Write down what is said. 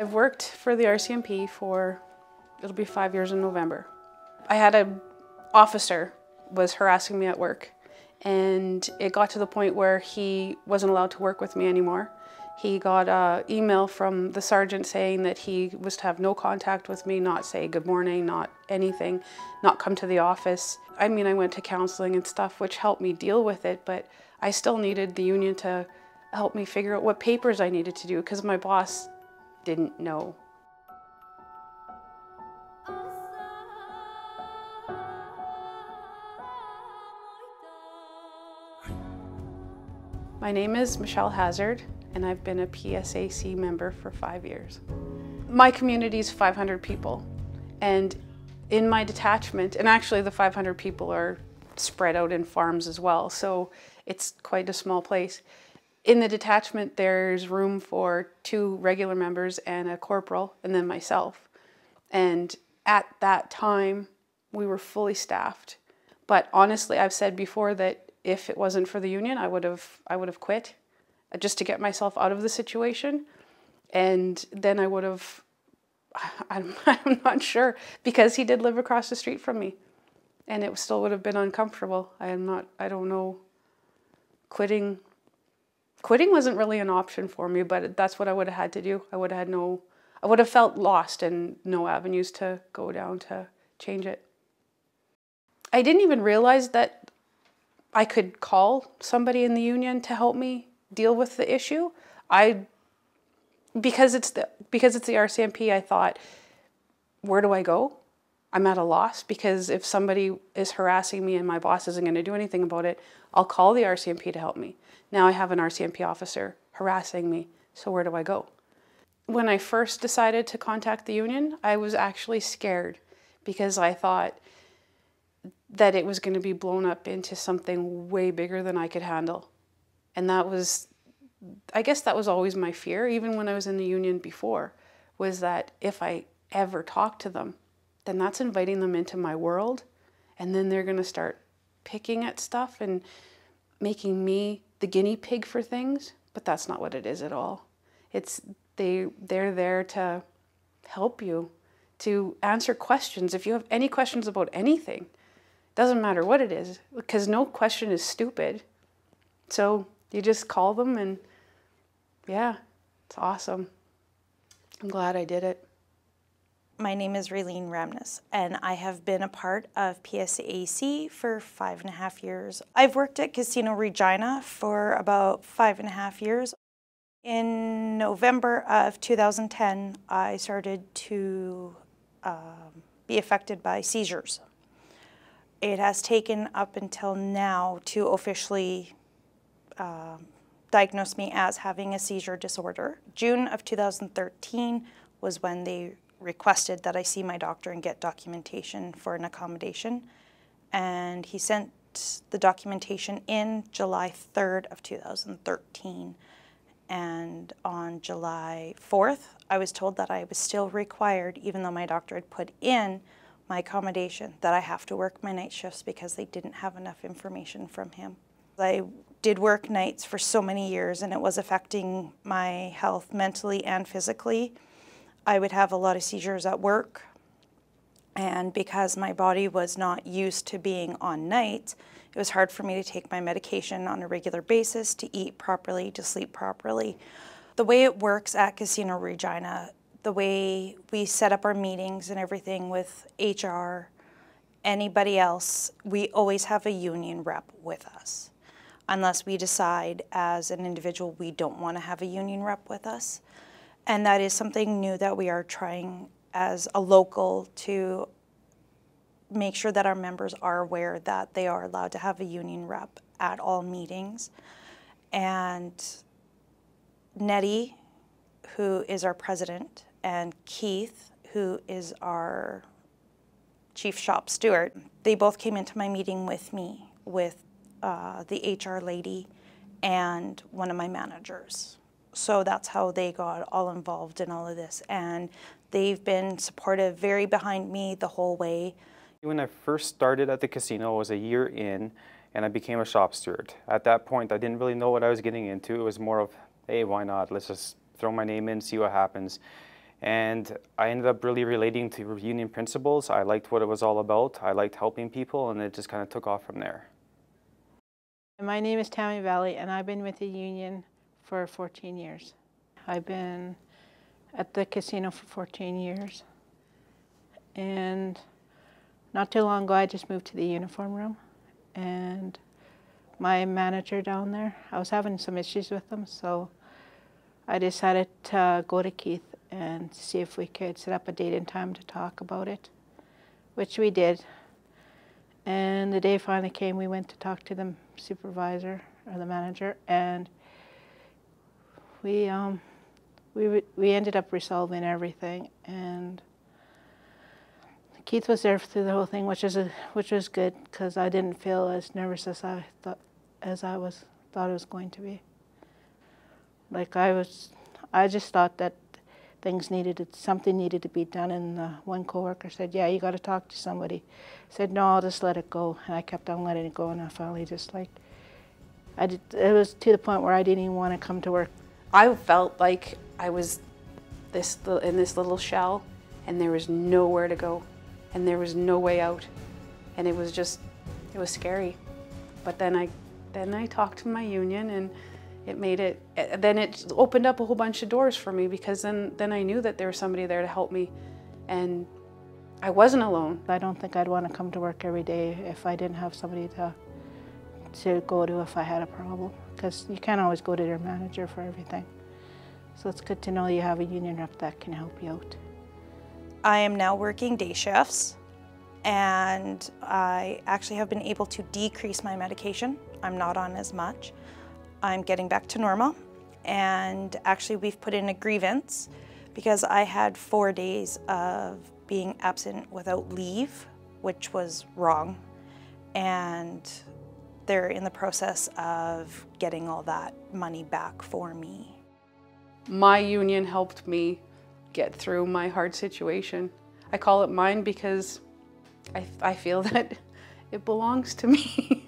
I've worked for the RCMP for, it'll be 5 years in November. I had an officer was harassing me at work, and it got to the point where he wasn't allowed to work with me anymore. He got an email from the sergeant saying that he was to have no contact with me, not say good morning, not anything, not come to the office. I mean, I went to counseling and stuff, which helped me deal with it, but I still needed the union to help me figure out what papers I needed to do because my boss didn't know. My name is Michelle Hazzard, and I've been a PSAC member for 5 years. My community is 500 people, and in my detachment, and actually the 500 people are spread out in farms as well, so it's quite a small place. In the detachment, there's room for 2 regular members and a corporal, and then myself. And at that time, we were fully staffed. But honestly, I've said before that if it wasn't for the union, I would have quit just to get myself out of the situation. And then I would have, I'm not sure, because he did live across the street from me. And it still would have been uncomfortable. I don't know, quitting wasn't really an option for me, but that's what I would have had to do. I would have felt lost and no avenues to go down to change it. I didn't even realize that I could call somebody in the union to help me deal with the issue. Because it's the RCMP, I thought, where do I go? I'm at a loss, because if somebody is harassing me and my boss isn't going to do anything about it, I'll call the RCMP to help me. Now I have an RCMP officer harassing me, so where do I go? When I first decided to contact the union, I was actually scared because I thought that it was going to be blown up into something way bigger than I could handle. And I guess that was always my fear, even when I was in the union before, was that if I ever talk to them, then that's inviting them into my world, and then they're going to start picking at stuff and making me the guinea pig for things. But that's not what it is at all. They're there to help you, to answer questions. If you have any questions about anything, doesn't matter what it is, because no question is stupid. So you just call them, and yeah, it's awesome. I'm glad I did it. My name is Raylene Ramness, and I have been a part of PSAC for 5.5 years. I've worked at Casino Regina for about 5.5 years. In November of 2010, I started to be affected by seizures. It has taken up until now to officially diagnose me as having a seizure disorder. June of 2013 was when they requested that I see my doctor and get documentation for an accommodation. And he sent the documentation in July 3rd of 2013. And on July 4th, I was told that I was still required, even though my doctor had put in my accommodation, that I have to work my night shifts because they didn't have enough information from him. I did work nights for so many years, and it was affecting my health mentally and physically. I would have a lot of seizures at work, and because my body was not used to being on nights, it was hard for me to take my medication on a regular basis, to eat properly, to sleep properly. The way it works at Casino Regina, the way we set up our meetings and everything with HR, anybody else, we always have a union rep with us, unless we decide as an individual we don't want to have a union rep with us. And that is something new that we are trying as a local to make sure that our members are aware that they are allowed to have a union rep at all meetings. And Nettie, who is our president, and Keith, who is our chief shop steward, they both came into my meeting with me, with the HR lady and one of my managers. So that's how they got all involved in all of this. And they've been supportive, very behind me the whole way. When I first started at the casino, I was a year in, and I became a shop steward. At that point, I didn't really know what I was getting into. It was more of, hey, why not? Let's just throw my name in, see what happens. And I ended up really relating to union principles. I liked what it was all about. I liked helping people, and it just kind of took off from there. My name is Tammy Valley, and I've been with the union for 14 years. I've been at the casino for 14 years. And not too long ago, I just moved to the uniform room. And my manager down there, I was having some issues with them, so I decided to go to Keith and see if we could set up a date and time to talk about it, which we did. And the day finally came, we went to talk to the supervisor or the manager, and we ended up resolving everything. And Keith was there through the whole thing, which was good, because I didn't feel as nervous as I thought it was going to be. Like I just thought that something needed to be done, and one coworker said, "Yeah, you got to talk to somebody." I said, "No, I'll just let it go," and I kept on letting it go, and I finally just it was to the point where I didn't even want to come to work. I felt like I was in this little shell, and there was nowhere to go, and there was no way out, and it was scary. But then I talked to my union, and it opened up a whole bunch of doors for me, because then I knew that there was somebody there to help me, and I wasn't alone. I don't think I'd want to come to work every day if I didn't have somebody to go to if I had a problem, because you can't always go to your manager for everything. So it's good to know you have a union rep that can help you out. I am now working day shifts, and I actually have been able to decrease my medication. I'm not on as much. I'm getting back to normal, and actually we've put in a grievance because I had 4 days of being absent without leave, which was wrong, and they're in the process of getting all that money back for me. My union helped me get through my hard situation. I call it mine because I feel that it belongs to me.